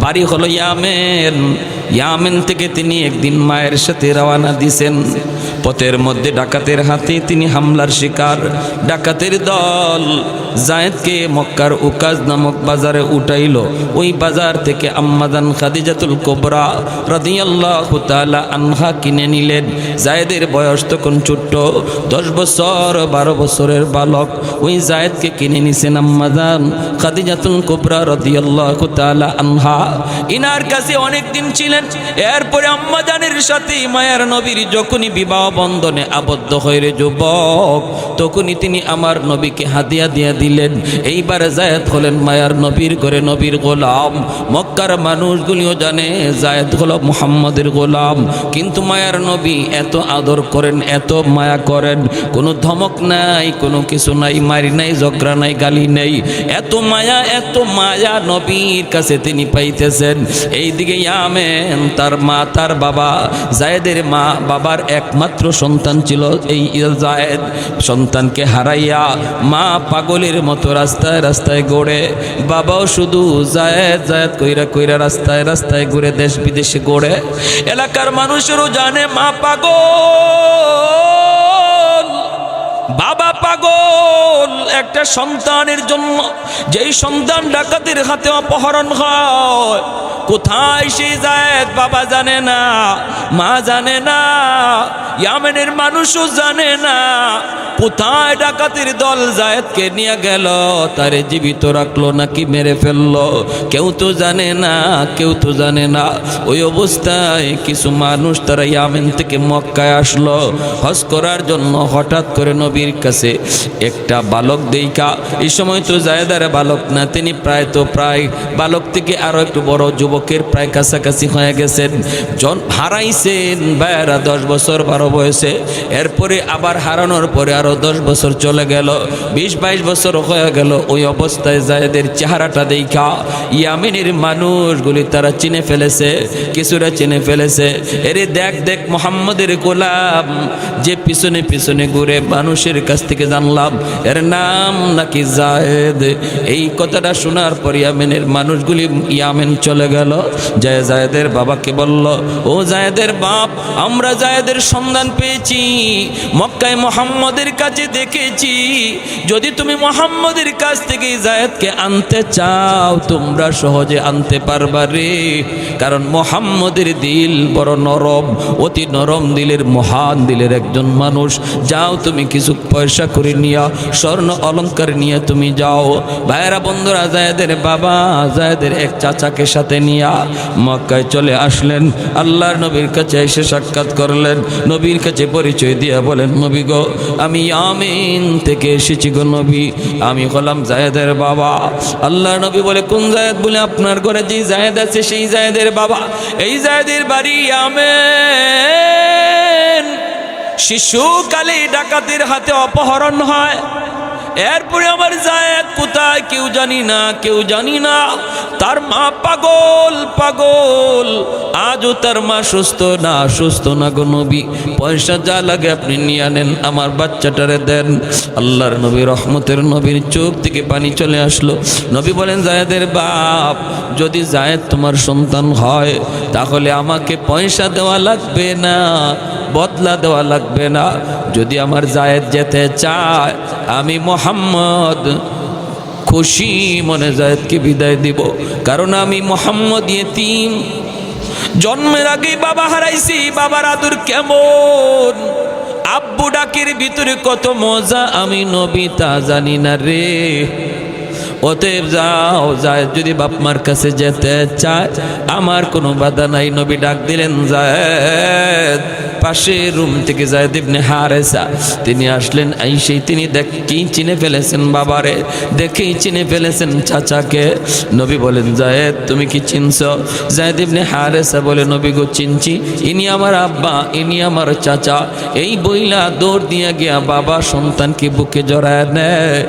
বাড়ি হলো ইয়ামেন। ইয়ামেন থেকে তিনি একদিন মায়ের সাথে রওনা দিয়েছেন। পথের মধ্যে ডাকাতের হাতে তিনি হামলার শিকার। ডাকাতের দল যায়েদকে মক্কার উকাজ নামক বাজারে উঠাইল। ওই বাজার থেকে আম্মাজান খাদিজাতুল কুবরা রাদিয়াল্লাহু তাআলা আনহা কিনে নিলেন। যায়েদের বয়স তখন ছোট্ট, 10 বছর 12 বছরের বালক। ওই যায়েদকে কিনে নিছেন আম্মাজান খাদিজাতুল কুবরা রাদিয়াল্লাহু তাআলা আনহা। ইনার কাছে অনেক দিন ছিলেন। এরপরে আম্মাজানের সাথে মায়ার নবীর যখনই বিবাহ বন্ধনে আবদ্ধ হয়ে যুবক, তখনই তিনি আমার নবীকে হাদিয়া দিয়ে দিলেন। এইবার যায়েদ হলেন মায়ার নবীর ঘরে নবীর গোলাম। মক্কার মানুষগুলিও জানে যায়েদ হলো মুহাম্মদের গোলাম, কিন্তু মায়ার নবী এত আদর করেন, এত মায়া করেন, কোনো ধমক নাই, কোনো কিছু নাই, মারি নাই, ঝগড়া নাই, গালি নেই। এত মায়া নবীর কাছে তিনি পাইতেছেন। এইদিকে ইয়ামেন তার মা, তার বাবা, যায়েদের মা বাবার একমাত্র সন্তান ছিল এই যায়েদ। সন্তানকে হারাইয়া মা পাগলের মতো রাস্তায় রাস্তায় ঘোরে, বাবাও শুধু যায়েদ যায়েদ কইরা কইরা রাস্তায় রাস্তায় ঘুরে, দেশ বিদেশে ঘোরে। এলাকার মানুষেরও জানে মা পাগল, বাবা পাগল একটা সন্তানের জন্য। যেই সন্তান ডাকাতের হাতে অপহরণ হয়, কোথায় সে যায়েদ বাবা জানে না, মা জানে না, ইয়ামেনের মানুষও জানে না কোথায় ডাকাতের দল যায়েদকে নিয়ে গেল, তারে জীবিত রাখলো নাকি মেরে ফেললো, কেউ তো জানে না, কেউ তো জানে না। ওই অবস্থায় কিছু মানুষ তারা ইয়ামেন থেকে মক্কায় আসলো হজ করার জন্য। হঠাৎ করে নবীর কাছে একটা বালক দেইকা, এই সময় তো যায়েদার বালক না, তিনি প্রায় বালক থেকে আরো একটু বড় যুবকের প্রায় কাছাকাছি হয়ে গেছেন। হারাইছেন ভাইয়েরা 10 বছর 12 বয়সে। এরপরে আবার হারানোর পরে আরো 10 বছর চলে গেল, 20-22 বছর হয়ে গেল। ওই অবস্থায় যায়েদের চেহারাটা দেখা ইয়ামেনের মানুষগুলি তারা চিনে ফেলেছে, কিছুরা চিনে ফেলেছে। এরে দেখ দেখ মুহাম্মদের গোলাম যে পিছনে পিছনে ঘুরে, মানুষের কাছ থেকে জানলাম এর নাম নাকি যায়েদ। এই কথাটা শোনার পর ইয়ামেনের মানুষগুলি ইয়ামেন চলে গেল। যায়েদের বাবাকে বলল, ও যায়েদের বাপ, আমরা যায়েদের সন্ধান পেয়েছি, মক্কায় মুহাম্মদের কাছে দেখেছি। যদি তুমি মুহাম্মদের কাছ থেকে যায়েদকে আনতে চাও, তোমরা সহজে আনতে পারবা রে, কারণ মুহাম্মদের দিল বড় নরম, অতি নরম দিলের, মহান দিলের একজন মানুষ। যাও তুমি কিছু পয়সা করে নিয়া, স্বর্ণ অলংকার নিয়ে তুমি যাও। ভাইয়েরা বন্ধুরা, যায়েদের বাবা যায়েদের এক চাচাকে সাথে নিয়া মক্কায় চলে আসলেন। আল্লাহর নবীর কাছে এসে সাক্ষাৎ করলেন। নবীর কাছে পরিচয় দিয়ে বলেন, নবী গো, আমি ইয়ামেন থেকে এসেছি গো নবী, আমি হলাম যায়েদের বাবা। আল্লাহর নবী বলে, কোন যায়েদ? বলে, আপনার ঘরে যে যায়েদ আছে সেই যায়েদের বাবা। এই যায়েদের বাড়ি ইয়ামেন। শিশুকালে ডাকাতের হাতে অপহরণ হয়। এরপরে আমার যায়েদ কোথায় কেউ জানি না, কেউ জানি না। তার মা পাগল পাগল, আজও তার মা সুস্থ না গো নবী। পয়সা যা লাগে আপনি নিয়ে আনেন, আমার বাচ্চাটারে দেন। আল্লাহর নবী রহমতের নবীর চোখ থেকে পানি চলে আসলো। নবী বলেন, যায়েদের বাপ, যদি যায়েদ তোমার সন্তান হয় তাহলে আমাকে পয়সা দেওয়া লাগবে না, বদলা দেওয়া লাগবে না। যদি আমার যায়েদ যেতে চায়, আমি মুহাম্মদ খুশি মনে যায়েদকে বিদায় দিব, কারণ আমি মুহাম্মদ ইয়েতিম। জন্মের আগেই বাবা হারাইছি, বাবার আদর কেমন, আব্বু ডাকের ভিতরে কত মজা, আমি নবী তা জানি না রে। অতএব যাও, যায়েদ যদি বাপ মার কাছে যেতে চায় আমার কোনো বাধা নাই। নবী ডাক দিলেন যায়েদ। পাশের রুম থেকে যায়েদ ইবনে হারেসা তিনি আসলেন। আইসেই তিনি দেখেই চিনে ফেলেছেন বাবারে, দেখেই চিনে ফেলেছেন চাচাকে। নবী বলেন, যায়েদ তুমি কি চিনছ? যায়েদ ইবনে হারেসা বলে, নবী গো, চিনছি, ইনি আমার আব্বা, ইনি আমার চাচা। এই বইলা দৌড় দিয়ে গিয়া বাবা সন্তানকে বুকে জড়ায় নেয়।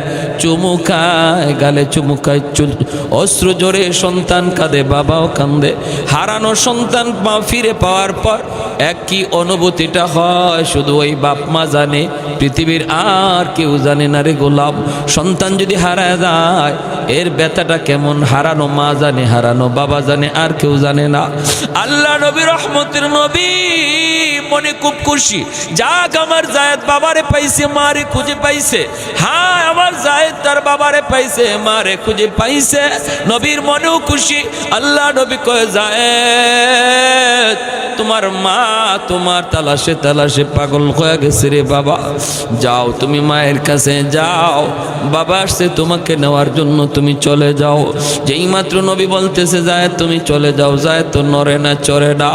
চুমুকায়, গালে চুমুকায়, অশ্রু জোরে সন্তান কাঁদে, বাবাও কান্দে। হারানো সন্তান ফিরে পাওয়ার পর একই অনুভূতিটা হয় শুধু ওই বাপ মা জানে, পৃথিবীর আর কেউ জানে না রে গোলাম। সন্তান যদি হারায় যায় এর ব্যথাটা কেমন হারানো মা জানে, হারানো বাবা জানে, আর কেউ জানে না। আল্লাহ নবী রহমতের নবী মনে খুব খুশি, যাক আমার জায়েদ বাবারে পাইছে, মারে খুঁজে পাইছে। হ্যাঁ, আমার জায়েদ তার বাবারে পাইছে, মারে খুঁজে পাইছে। নবীর মনেও খুশি। আল্লাহ নবী কয়, জায়েদ তোমার মা তোমার তালাশে তালাশে পাগল হয়ে গেছে রে বাবা, যাও তুমি মায়ের কাছে যাও, বাবা আসছে তোমাকে নেওয়ার জন্য, তুমি চলে যাও। যেই মাত্র নবী বলতেছে জায়েদ তুমি চলে যাও, জায়েদ তো নড়ে না চড়ে না,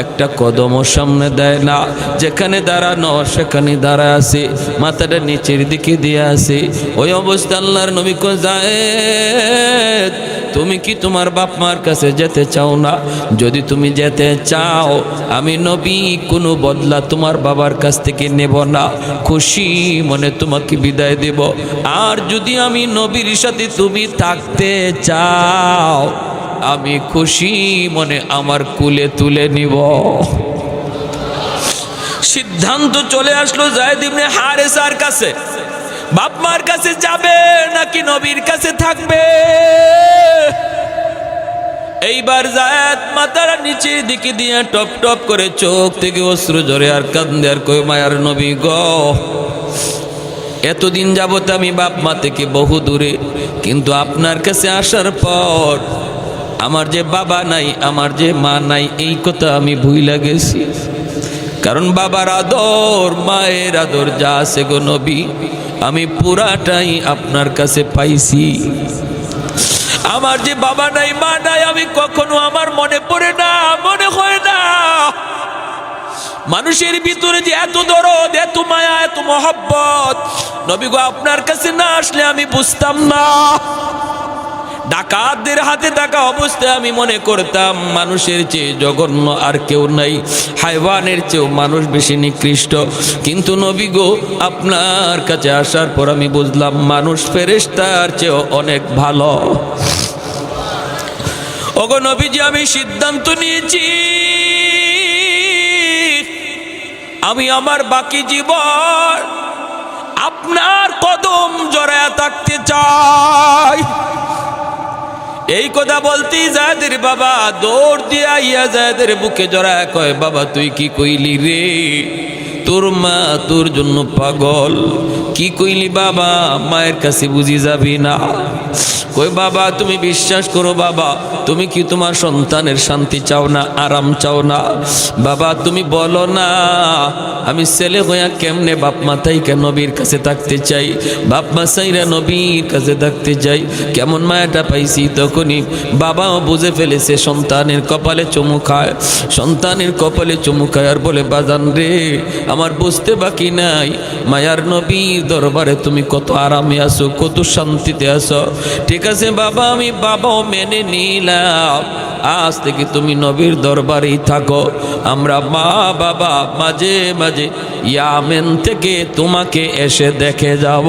একটা কদমও সামনে দেয় না, যেখানে দাঁড়ানো সেখানে দাঁড়ায় আছে, মাথাটা নিচের দিকে দিয়ে আছে। ওই অবস্থা আল্লাহর নবী কয়, জায়েদ তুমি কি তোমার বাপ মার কাছে যেতে চাও না? যদি তুমি যেতে চাও আমি নবী কোনো বদলা তোমার বাবার কাছ থেকে নেব না, খুশি মনে তোমাকে বিদায় দেব। আর যদি আমি নবীর সাথে তুমি থাকতে চাও আমি খুশি মনে আমার কুলে তুলে নিব। সিদ্ধান্ত চলে আসলো যায়েদ ইবনে হারেসার কাছে, বাপ মার কাছে যাবে নাকি নবীর কাছে থাকবে। এইবার জায়েদ মাথার নিচের দিকে দিয়ে টপ টপ করে চোখ থেকে অশ্রু ঝরে আর কান্দে আর কই, মায়ার নবী গো, এতদিন যাবত আমি বাপ মা থেকে বহু দূরে, কিন্তু আপনার কাছে আসার পর আমার যে বাবা নাই, আমার যে মা নাই, এই কথা আমি ভুইলা গেছি। কারণ বাবার আদর মায়ের আদর যা আছে গো নবী আমি পুরাটাই আপনার কাছে পাইছি। আমার যে বাবা নাই মা নাই আমি কখনো আমার মনে পড়ে না, মনে হয় না মানুষের ভিতরে যে এত দরদ, এত মায়া, এত মহব্বত, নবী গো আপনার কাছে না আসলে আমি বুঝতাম না। ডাকাতদের হাতে থাকা অবস্থায় আমি মনে করতাম মানুষের চেয়ে জঘন্য আর কেউ নাই, হায়ওয়ানের চেয়েও মানুষ বেশি নিকৃষ্ট। কিন্তু নবী গো আপনার কাছে আসার পর আমি বুঝলাম মানুষ ফেরেশতার চেয়েও অনেক ভালো। ওগো নবীজি আমি সিদ্ধান্ত নিয়েছি আমি আমার বাকি জীবন আপনার কদম জড়ায়া থাকতে চাই। এই কথা বলতেই জায়েদের বাবা দৌড় দিয়ে আইয়া জায়েদের বুকে জড়ায় কয়, বাবা তুই কি কইলি রে? তোর মা তোর জন্য পাগল। কি কইলি বাবা? মায়ের কাছে বুঝি যাবি না? কই বাবা তুমি বিশ্বাস করো বাবা, তুমি কি তোমার সন্তানের শান্তি চাও না, আরাম চাও না? বাবা তুমি বলো না, আমি ছেলে হইয়া কেমনে বাপ মা তাইকা নবীর কাছে থাকতে চাই, বাপ মা চাইরা নবীর কাছে থাকতে চাই। কেমন মায়াটা পাইছি তখনই বাবাও বুঝে ফেলেছে, সন্তানের কপালে চুমু খায়, সন্তানের কপালে চুমু খায় আর বলে, বাজান রে আমার বুঝতে বাকি নাই, মায়ার নবীর দরবারে তুমি কত আরামে আছো, কত শান্তিতে আছো। ঠিক আছে বাবা আমি বাবাও মেনে নিলাম, আজ থেকে তুমি নবীর দরবারেই থাকো, আমরা মা বাবা মাঝে মাঝে ইয়ামেন থেকে তোমাকে এসে দেখে যাব।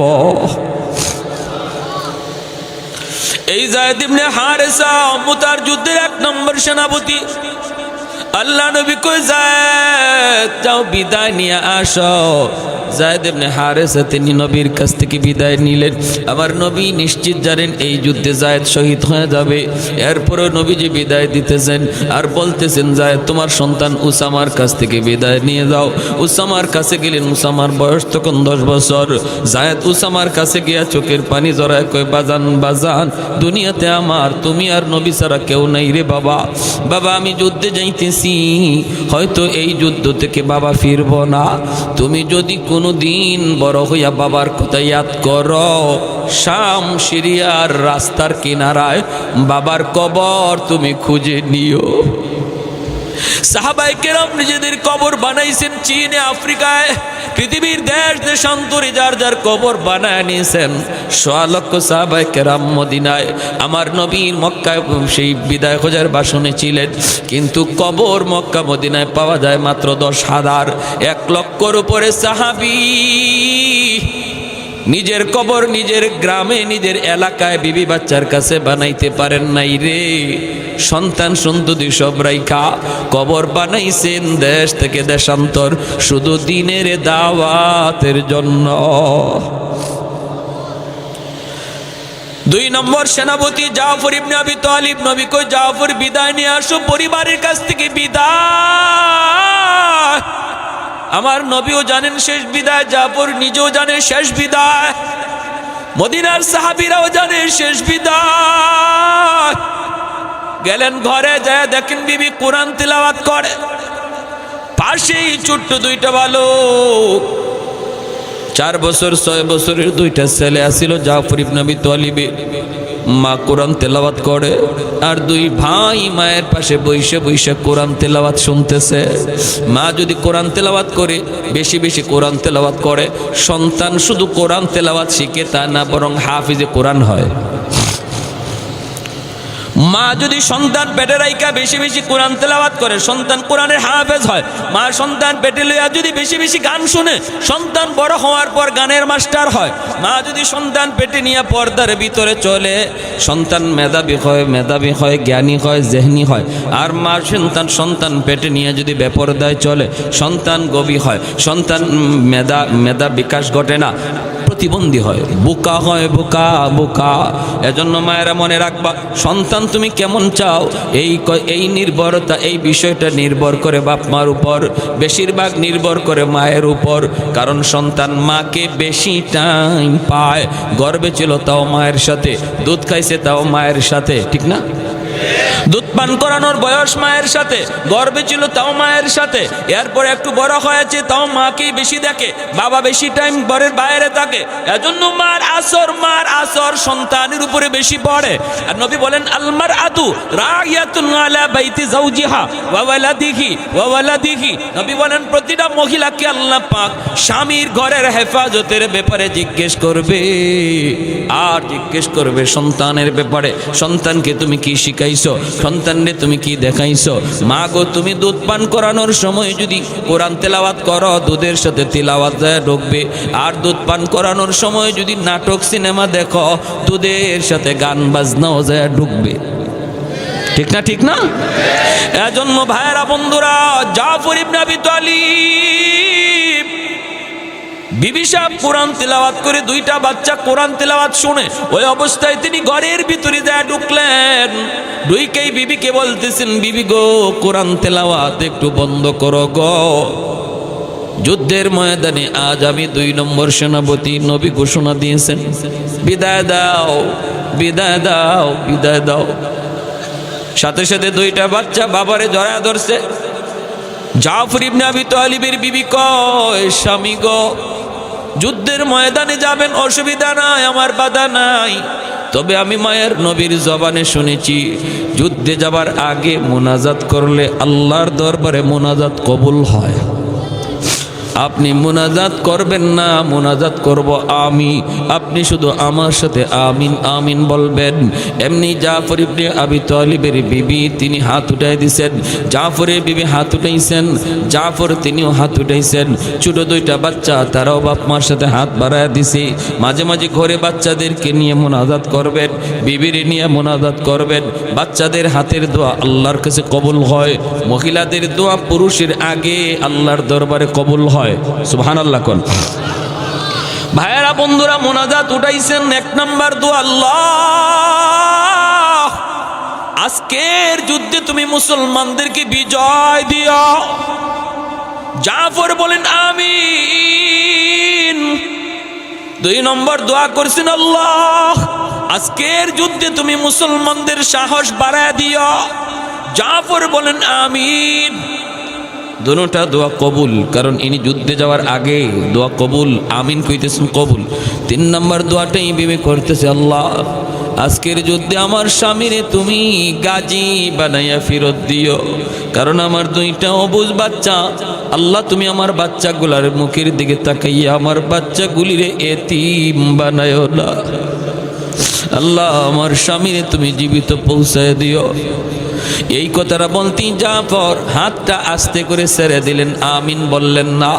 এই যায়েদ ইবনে হারেসা মুতার যুদ্ধের 1 নম্বর সেনাপতি। আল্লাহ নবী কই, যায়েদ যাও বিদায় নিয়ে আসো। যায়েদ ইবনে হারেসা তিনি নবীর কাছ থেকে বিদায় নিলেন। আমার নবী নিশ্চিত জানেন এই যুদ্ধে যায়েদ শহীদ হয়ে যাবে। এরপরেও নবীজি বিদায় দিতেছেন আর বলতেছেন, যায়েদ তোমার সন্তান উসামার কাছ থেকে বিদায় নিয়ে যাও। উসামার কাছে গেলেন, উসামার বয়স তখন 10 বছর। যায়েদ উসামার কাছে গিয়া চোখের পানি জড়ায় কয়, বাজান বাজান দুনিয়াতে আমার তুমি আর নবী ছাড়া কেউ নাই রে বাবা। বাবা আমি যুদ্ধে যাইতেছি, হয়তো এই যুদ্ধ থেকে বাবা ফিরবো না। তুমি যদি কোনো দিন বড় হইয়া বাবার কথা ইয়াদ করো, শাম সিরিয়ার রাস্তার কিনারায় বাবার কবর তুমি খুঁজে নিও। সাহাবায়ে কেরাম নিজেদের কবর বানাইছেন চীনে, আফ্রিকায়, পৃথিবীর দেশ দেশান্তরে যার যার কবর বানায় নিয়েছেন। 1.5 লক্ষ সাহাবায়ে কেরাম মদিনায় আমার নবীর মক্কায় সেই বিদায় খোঁজার বাসনে ছিলেন, কিন্তু কবর মক্কা মদিনায় পাওয়া যায় মাত্র 10,000। 1 লক্ষর উপরে সাহাবী নিজের কবর নিজের গ্রামে নিজের এলাকায় বিবি বাচ্চার কাছে বানাইতে পারেন নাই রে। সন্তান সন্ততি সব রাইখা কবর বানাইছেন দেশ থেকে দেশান্তর, শুধু দিনের দাওয়াতের জন্য। 2 নম্বর সেনাপতি জাফর ইবনে আবি তালিব, নবী কই জাফর বিদায় নিয়ে আসো পরিবারের কাছ থেকে বিদায়। আমার নবীও জানেন শেষ বিদায়, জাফর নিজেও জানে শেষ বিদায়, মদিনার সাহাবীরাও জানে শেষ বিদায়। গেলেন ঘরে, যায় দেখেন বিবি কোরআন তিলাওয়াত করে, পাশেই ছোট্ট 2টা বালক, 4 বছর 6 বছরের 2টা ছেলে আসিল জাফর ইবনে আবি তালিবের। মা কোরআন তেলাওয়াত করে আর 2 ভাই মায়ের পাশে বসে বসে কোরআন তেলাওয়াত শুনতেছে। মা যদি কোরআন তেলাওয়াত করে, বেশি বেশি কোরআন তেলাওয়াত করে, সন্তান শুধু কোরআন তেলাওয়াত শিখে তা না, বরং হাফিজে কোরআন হয়। মা যদি সন্তান পেটে রাইখা বেশি বেশি কোরআন তেলাওয়াত করে, সন্তান কোরআনের হাফেজ হয়। মা সন্তান পেটে লইয়া যদি বেশি বেশি গান শুনে, সন্তান বড় হওয়ার পর গানের মাস্টার হয়। মা যদি সন্তান পেটে নিয়ে পর্দার ভিতরে চলে, সন্তান মেধাবী হয়, জ্ঞানী হয়, জেহনি হয়। আর মা সন্তান পেটে নিয়ে যদি বেপরদায় চলে, সন্তান গবী হয়, সন্তান মেধা বিকাশ ঘটে না, প্রতিবন্ধী হয়, বোকা হয়, বোকা। এজন্য মায়েরা মনে রাখবা, সন্তান তুমি কেমন চাও এই নির্ভরতা, এই বিষয়টা নির্ভর করে বাপ মার উপর, বেশিরভাগ নির্ভর করে মায়ের উপর। কারণ সন্তান মাকে বেশি টাইম পায়, গর্ভে ছিল তাও মায়ের সাথে, দুধ খাইছে তাও মায়ের সাথে, ঠিক না? দুধ পান করানোর বয়স মায়ের সাথে, গর্ভে ছিল তাও মায়ের সাথে, এরপর একটু বড় হয়েছে তাও মাকেই বেশি দেখে, বাবা বেশি টাইম ঘরের বাইরে থাকে। এজন্য মার আসর সন্তানের উপরে বেশি পড়ে। আর নবী বলেন আলমার আতু রাইয়াতুন আলা বাইতি যাওজিহা ওয়া ওয়ালাদিহি। নবী বলেন প্রতিটা মহিলাকে আল্লাহ পাক স্বামীর ঘরের হেফাজতের ব্যাপারে জিজ্ঞেস করবে, আর জিজ্ঞেস করবে সন্তানের ব্যাপারে। সন্তানকে তুমি কি শিখাইছো, সন্তানরে তুমি কি দেখাইছো? মা গো, তুমি দুধ পান করানোর সময় যদি কোরআন তেলাওয়াত করো, দুধের সাথে তিলাওয়াত যায় ঢুকবে। আর দুধ পান করানোর সময় যদি নাটক সিনেমা দেখো, দুধের সাথে গান বাজনাও যায় ঢুকবে, ঠিক না? এজন্য ভাইয়েরা বন্ধুরা, জাফর ইবনে আবি তালিব বিবি সাহেব কোরআন তেলাওয়াত করে, 2টা বাচ্চা কোরআন তেলাওয়াত শুনে ওই অবস্থায় তিনি ঘরের ভিতরে যায় ঢুকলেন। ঢুকেই বিবিকে বলতেছেন, বিবি গো, কোরআন তেলাওয়াত একটু বন্ধ করো গো। যুদ্ধের ময়দানে আজ আমি 2 নম্বর সেনাপতি, নবী ঘোষণা দিয়েছেন, বিদায় দাও। সাথে সাথে 2টা বাচ্চা বাবারে জড়ায় ধরছে। জাফর ইবনে আবি তালিবের বিবি কয়, স্বামী গো, যুদ্ধের ময়দানে যাবেন, অসুবিধা নাই, আমার বাধা নাই। তবে আমি মায়ের নবীর জবানে শুনেছি, যুদ্ধে যাবার আগে মুনাজাত করলে আল্লাহর দরবারে মুনাজাত কবুল হয়। আপনি মুনাজাত করবেন না, মুনাজাত করব আমি। আপনি শুধু আমার সাথে আমিন আমিন বলবেন। এমনি জাফর ইবনে আবি তালিবের বিবি তিনি হাত উঠাই দিয়েছেন, জাফরের বিবি হাত উঠাইছেন, জাফর তিনিও হাত উঠাইছেন। ছোট 2টা বাচ্চা, তারাও বাপ মার সাথে হাত বাড়ায় দিছে। মাঝে মাঝে ঘরে বাচ্চাদেরকে নিয়ে মুনাজাত করবেন, বিবির নিয়ে মুনাজাত করবেন। বাচ্চাদের হাতের দোয়া আল্লাহর কাছে কবুল হয়, মহিলাদের দোয়া পুরুষের আগে আল্লাহর দরবারে কবুল হয়। সুবহানাল্লাহ কোন ভাইয়েরা বন্ধুরা, মুনাজাত উঠাইছেন। 1 নম্বর দোয়া, আল্লাহ আজকের যুদ্ধে তুমি মুসলমানদেরকে বিজয় দিও। জাফর বলেন আমিন। 2 নম্বর দোয়া করছেন, আল্লাহ আজকের যুদ্ধে তুমি মুসলমানদের সাহস বাড়ায় দিও। জাফর বলেন আমিন। দুটোটা দোয়া কবুল, কারণ ইনি যুদ্ধে যাওয়ার আগে দোয়া কবুল, আমিন কইতেছেন কবুল। 3 নম্বর দোয়াটাই বিবি করতেছে, আল্লাহ আজকের যুদ্ধে আমার স্বামীরে তুমি গাজী বানাইয়া ফেরত দিও, কারণ আমার 2টা অবুঝ বাচ্চা। আল্লাহ তুমি আমার বাচ্চাগুলার মুখের দিকে তাকাইয়া আমার বাচ্চাগুলিরে এতিম বানায়ো না। আল্লাহ আমার স্বামীরে তুমি জীবিত পৌঁছায় দিও। এই কথাটা বলতেই জাফর হাতটা আস্তে করে ছেড়ে দিলেন, আমিন বললেন না।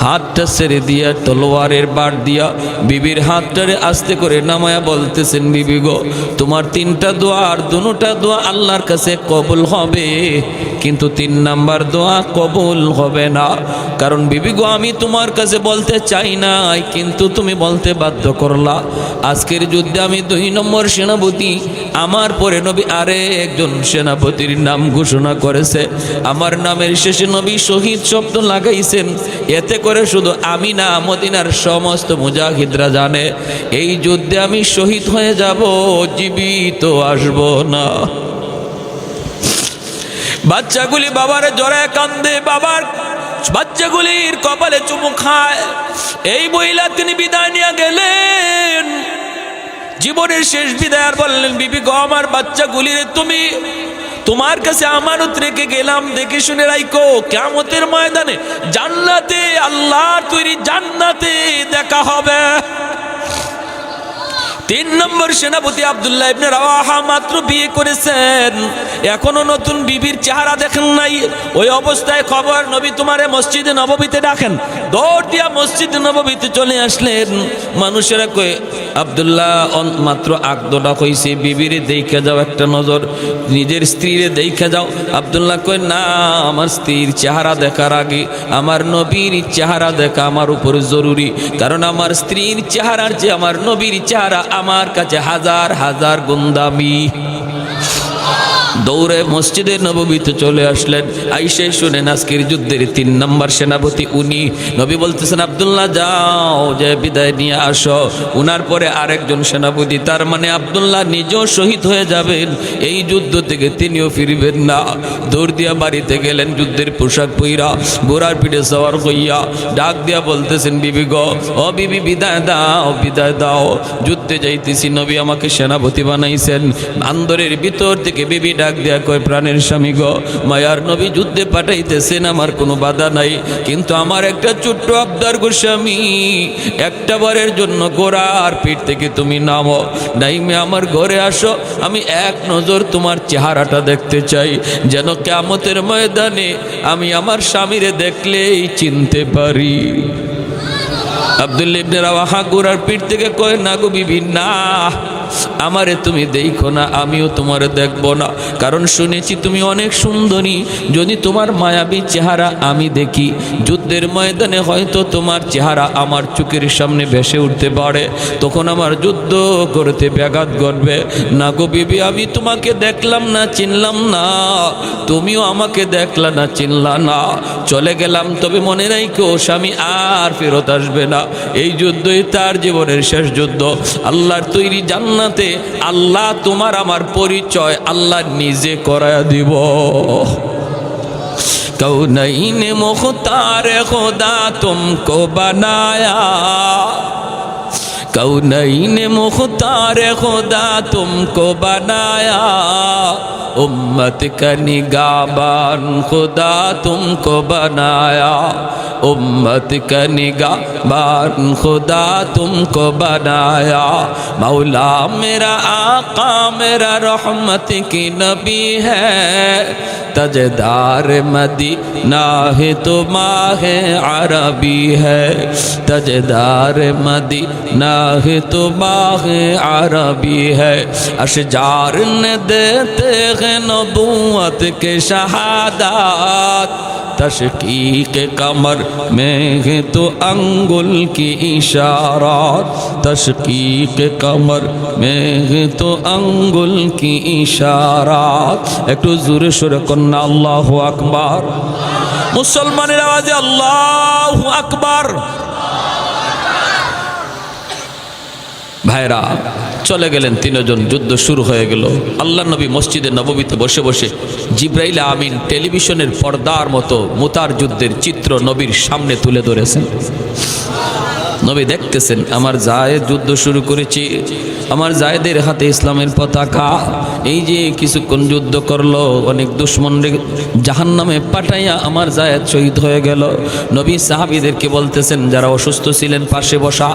হাতটা ছেড়ে দিয়া তলোয়ারের বাট দিয়া বিবির হাতটারে আস্তে করে নামায়া বলতেছেন, বিবি গো, তোমার 3টা দোয়ার দুটোটা দোয়া আল্লাহর কাছে কবুল হবে, কিন্তু 3 নাম্বার দোয়া কবুল হবে না। কারণ বিবি গো, আমি তোমার কাছে বলতে চাই নাই, কিন্তু তুমি বলতে বাধ্য করলা। আজকের যুদ্ধে আমি 2 নম্বর সেনাপতি, আমার পরে নবী আরে একজন সেনাপতির নাম ঘোষণা করেছে, আমার নামের শেষে নবী শহীদ শব্দ লাগাইছেন। এতে করে শুধু আমি না, মদিনার সমস্ত মুজাহিদরা জানে এই যুদ্ধে আমি শহীদ হয়ে যাব, জীবিত আসব না। বাচ্চাগুলি বাবার জ্বরে কান্দে, বাবার বাচ্চাগুলির কপালে চুমু খায়। এই মহিলা তিনি বিদায় নিয়ে গেলেন, জীবনের শেষ বিদায়। আর বললেন, বিবি গো, আমার বাচ্চাগুলির তুমি তোমার কাছে আমানত রেখে গেলাম, দেখে শুনে রাখো, কিয়ামতের ময়দানে জান্নাতে, আল্লাহর তৈরি জান্নাতে দেখা হবে। 3 নম্বর সেনাপতি আব্দুল্লাহ ইবনে রাওয়াহা মাত্র বিয়ে করেছেন, এখনো নতুন বিবির চেহারা দেখেন নাই। ওই অবস্থায় খবর, নবী তোমারে মসজিদে নববীতে ডাকেন। দৌড় দিয়া মসজিদে নববীতে চলে আসলেন। মানুষেরা কয়ে, আব্দুল্লাহ মাত্র আগদোটা হইছে, বিবিরে দেখে যাও একটা নজর, নিজের স্ত্রীরে দেখে যাও। আব্দুল্লাহ কয়, না, আমার স্ত্রীর চেহারা দেখার আগে আমার নবীর চেহারা দেখা আমার উপর জরুরি, কারণ আমার স্ত্রীর চেহারার যে আমার নবীর চেহারা আমার কাছে হাজার হাজার গুণ দামি। দৌড়ে মসজিদে নববীতে চলে আসলেন। আইসে শুনেন আজকের যুদ্ধের 3 নম্বর সেনাপতি উনি। নবী বলতেছেন, আব্দুল্লাহ যাও, যে বিদায় নিয়ে আসো। উনার পরে আরেকজন সেনাপতি, তার মানে আব্দুল্লাহ নিজেও শহীদ হয়ে যাবেন, এই যুদ্ধ থেকে তিনিও ফিরবেন না। দৌড় দিয়া বাড়িতে গেলেন, যুদ্ধের পোশাক পইরা, ঘোড়ার পিঠে সওয়ার হইয়া ডাক দিয়া বলতেছেন, বিবি গো, ও বিবি, বিদায় দাও, বিদায় দাও, যুদ্ধে যাইতেছি, নবী আমাকে সেনাপতি বানাইছেন। আন্দরের ভিতর থেকে বিবি ডাক দিয়া কয়, প্রাণের স্বামী গো, মায়ার নবী যুদ্ধে পাঠাইতেছেন, আমার কোনো বাধা নাই, কিন্তু আমার একটা ছোট্ট আবদার গো স্বামী, একটা বারের জন্য ঘোড়ার পিঠ থেকে তুমি নামো, নাইমে আমার ঘরে আসো, আমি এক নজর তোমার চেহারাটা দেখতে চাই, যেন কিয়ামতের ময়দানে আমি আমার স্বামীরে দেখলেই চিনতে পারি। আব্দুল্লাহ ইবনে রাওয়াহা ঘোড়ার পিঠ থেকে কয়, না গো বিবি, না, আমারে তুমি দেখো না, আমিও তোমারে দেখবো না, কারণ শুনেছি তুমি অনেক সুন্দরী, যদি তোমার মায়াবী চেহারা আমি দেখি, যুদ্ধের ময়দানে হয়তো তোমার চেহারা আমার চোখের সামনে ভেসে উঠতে পারে, তখন আমার যুদ্ধ করতে ব্যাঘাত ঘটবে। না গো বিবি, আমি তোমাকে দেখলাম না, চিনলাম না, তুমিও আমাকে দেখলা না, চিনলা না, চলে গেলাম, তবে মনে রাখো স্বামী আর ফেরত আসবে না। এই যুদ্ধই তার জীবনের শেষ যুদ্ধ। আল্লাহর তৈরি জান্নাতে আল্লাহ তোমার আমার পরিচয় আল্লাহ নিজে করায়া দিব। কৌনৈন মুখতার খোদা তুমকো বানায়া, कौनैन मुख्तार खुदा तुमको बनाया, उम्मत का निगाहबान खुदा तुमको बनाया, उम्मत का निगाहबान खुदा तुमको बनाया। मौला मेरा आका मेरा रहमत की नबी है, तजदार मदीना है तो माहे अरबी है, तजदार मदीना है तो माहे अरबी है। अशजार ने देते हैं नबूवत के शहादत, तशकीक कमर में है तो अंगुल की इशारात, तशकीक कमर में है तो अंगुल की इशारात। एक तो जोरे शोरे कन्ना अल्लाहु अकबर, मुसलमानेर आवाजे अल्लाहु अकबर। ভাইরা চলে গেলেন তিনজন, যুদ্ধ শুরু হয়ে গেল। আল্লাহ নবী মসজিদে নববীতে বসে বসে জিব্রাইল আমিন টেলিভিশনের পর্দার মতো মুতার যুদ্ধের চিত্র নবীর সামনে তুলে ধরেছেন। নবী দেখতেছেন, আমার জায়েদ যুদ্ধ শুরু করেছি, আমার জায়েদের হাতে ইসলামের পতাকা। এই যে কিছুক্ষণ যুদ্ধ করলো, অনেক দুশ্মনরে জাহান্নামে পাঠাইয়া আমার জায়েদ শহীদ হয়ে গেল। নবী সাহাবীদেরকে বলতেছেন, যারা অসুস্থ ছিলেন পাশে বসা,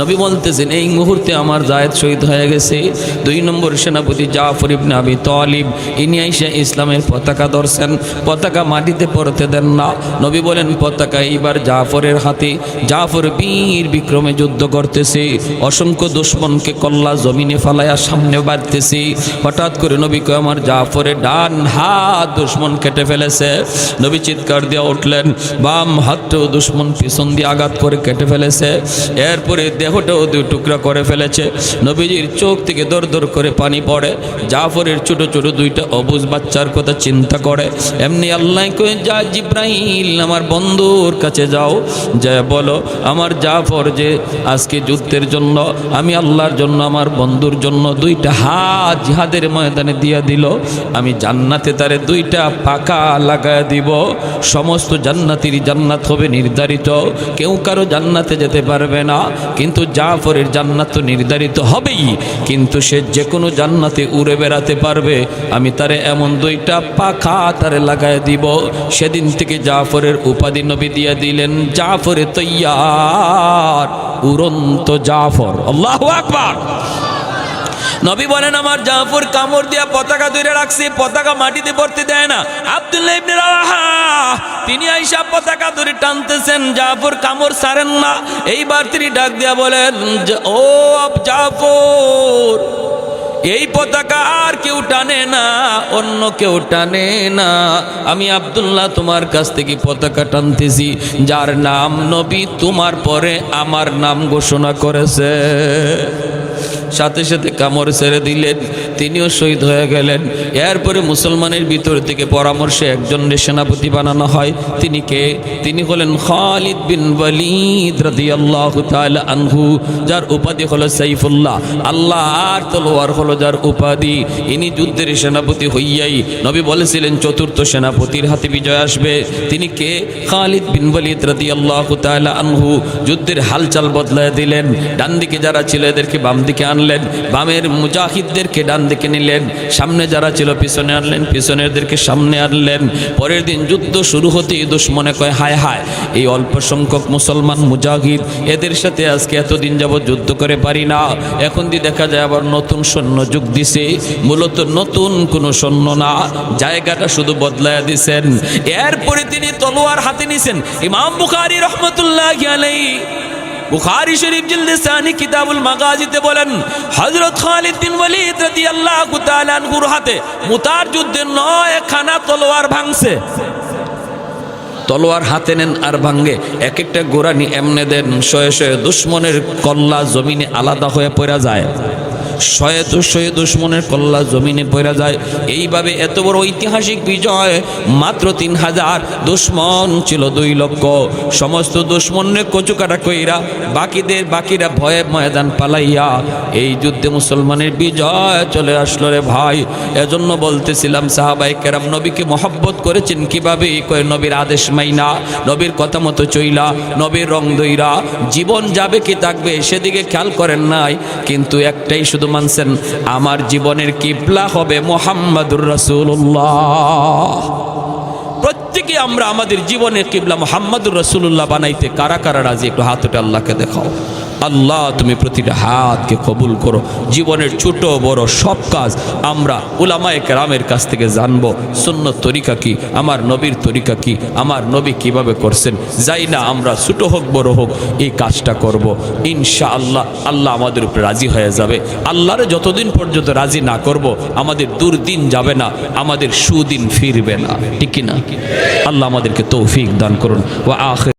নবী বলতেছেন এই মুহূর্তে আমার জায়েদ শহীদ হয়ে গেছে। 2 নম্বর সেনাপতি জাফর ইবনে আবি তালিব, ইনি আইসা ইসলামের পতাকা ধরছেন, পতাকা মাটিতে পড়তে দেন না। নবী বলেন পতাকা এইবার জাফরের হাতে। জাফর বীর বিক্রমে যুদ্ধ করতেছে, অসংখ্য দুশ্মনকে কল্লা জমিনে ফালাইয়া সামনে বাড়তেছে। হঠাৎ করে নবী কয় আমার জাফরের ডান হাত দুশ্মন কেটে ফেলেছে। নবী চিৎকার দিয়ে উঠলেন, বাম হাতটাও দুশ্মন পিছন দিয়ে আঘাত করে কেটে ফেলেছে, এরপরে দেহটাও 2 টুকরা করে ফেলেছে। নবীজির চোখ থেকে দর দর করে পানি পড়ে। জাফরের ছোট ছোট 2টা অবুঝ বাচ্চার কথা চিন্তা করে। এমনি আল্লাহ কয়ে, যা জিব্রাইল আমার বন্ধুর কাছে যাও, যা বলো আমার জাফর যে আজকে যুদ্ধের জন্য আমি আল্লাহর জন্য আমার বন্ধুর জন্য 2টা হাত জিহাদের ময়দানে দিয়া দিল, আমি জান্নাতে তারে 2টা পাকা লাগায় দিব। সমস্ত জান্নাতির জান্নাত হবে নির্ধারিত, কেউ কারো জান্নাতে যেতে পারবে না, কিন্তু জাফরের জান্নাত তো নির্ধারিত হবেই, কিন্তু সে যে কোনো জান্নাতে উড়ে বেড়াতে পারবে। আমি তারে এমন 2টা পাখা তারে লাগায় দিব। সেদিন থেকে জাফরের উপাধি নবী দিয়ে দিলেন জাফরে তৈয়ার, উড়ন্ত জাফর। আল্লাহু আকবার। নবী বলেন আমার জাফর কামড় দিয়া পতাকা ধরে রাখছে, পতাকা মাটিতে পড়তে দেয় না। আব্দুল্লাহ ইবনে রাওয়াহা তিনি আইসা পতাকা ধরে টানতেছেন, জাফর কামড় ছাড়েন না। এইবার তিনি ডাক দিয়া বলেন, ও জাফর, এই পতাকা আর কেউ টানে না, অন্য কেউ টানে না, আমি আব্দুল্লাহ তোমার কাছ থেকে পতাকা টানতেছি, যার নাম নবী তোমার পরে আমার নাম ঘোষণা করেছে। সাথে সাথে কামড় ছেড়ে দিলেন, তিনিও শহীদ হয়ে গেলেন। এরপরে মুসলমানের ভিতর থেকে পরামর্শে একজনের সেনাপতি বানানো হয়। তিনি কে? তিনি হলেন খালিদ বিন ওয়ালিদ রাদিয়াল্লাহু তাআলা আনহু, যার উপাধি হলো সাইফুল্লাহ, আল্লাহর তলোয়ার হলো যার উপাধি। ইনি যুদ্ধের সেনাপতি হইয়াই নবী বলেছিলেন 4র্থ সেনাপতির হাতে বিজয় আসবে। তিনি কে? খালিদ বিন ওয়ালিদ রাদিয়াল্লাহু তাআলা আনহু। যুদ্ধের হালচাল বদলায় দিলেন, ডান দিকে যারা ছিল এদেরকে বাম দিকে আনলেন, বামের মুজাহিদদেরকে ডান দিকে নিলেন, সামনে যারা ছিল পিছনে আনলেন, পিছনেরদেরকে সামনে আনলেন। পরের দিন যুদ্ধ শুরু হতেই দুশমনে কয়, হায় হায়, এই অল্প সংখ্যক মুসলমান মুজাহিদ, এদের সাথে আজকে এতদিন যাবৎ যুদ্ধ করে পারি না, এখন দিয়ে দেখা যায় আবার নতুন সৈন্য যোগ দিছে। মূলত নতুন কোনো সৈন্য না, জায়গাটা শুধু বদলায় দিছেন। এরপরে তিনি তলোয়ার হাতে নিছেন। ইমাম বুখারী রহমতুল্লাহি আলাইহি বুখারী শরীফ জিলদে সানি কিতাবুল মাগাজিতে বলেন, হযরত খালিদ বিন ওয়ালিদ রাদিয়াল্লাহু তাআলা আনহুর হাতে মুতার যুদ্ধে 9 খানা তলোয়ার ভাঙছে। তলোয়ার হাতে নেন আর ভাঙ্গে, এক একটা গোরানি এমনে দেন, শয়ে শয়ে দুশ্মনের কল্লা জমিনে আলাদা হয়ে পড়া যায়, শয়ে দুশ্মনের কল্লা জমিনে পড়া যায়। এইভাবে এত বড় ঐতিহাসিক বিজয়। মাত্র 3000 দুশ্মন ছিল 2 লক্ষ। সমস্ত দুশ্মনে কচুকাটা কইরা বাকিরা ভয়ে ময়দান পালাইয়া এই যুদ্ধে মুসলমানের বিজয় চলে আসলো রে ভাই। এজন্য বলতেছিলাম সাহাবায়ে কেরাম নবীকে মহব্বত করেছেন কিভাবে? কয় নবীর আদেশ মাইনা, নবীর কথা মতো চইলা, নবীর রং দইরা জীবন যাবে কি থাকবে সেদিকে খেয়াল করেন নাই, কিন্তু একটাই শুধু মানছেন, আমার জীবনের কিবলা হবে মুহাম্মাদুর রাসূলুল্লাহ। প্রত্যেকে আমরা আমাদের জীবনের কিবলা মুহাম্মাদুর রাসূলুল্লাহ বানাইতে কারা কারা রাজি? একটু হাত উঠে আল্লাহকে দেখাও। আল্লাহ তুমি প্রতিটা হাতকে কবুল করো। জীবনের ছোট বড় সব কাজ আমরা উলামায়ে কেরামের কাছ থেকে জানবো। সুন্নত তরিকা কি, আমার নবীর তরিকা কি, আমার নবী কিভাবে করছেন, যাই না আমরা ছোট হোক বড় হোক এই কাজটা করব। ইনশাআল্লাহ আল্লাহ আমাদের উপরে রাজি হয়ে যাবে। আল্লাহরে যতদিন পর্যন্ত রাজি না করব আমাদের দুর্দিন যাবে না, আমাদের সুদিন ফিরবে না, ঠিক কি না? আল্লাহ আমাদেরকে তৌফিক দান করুন। ওয়া আখির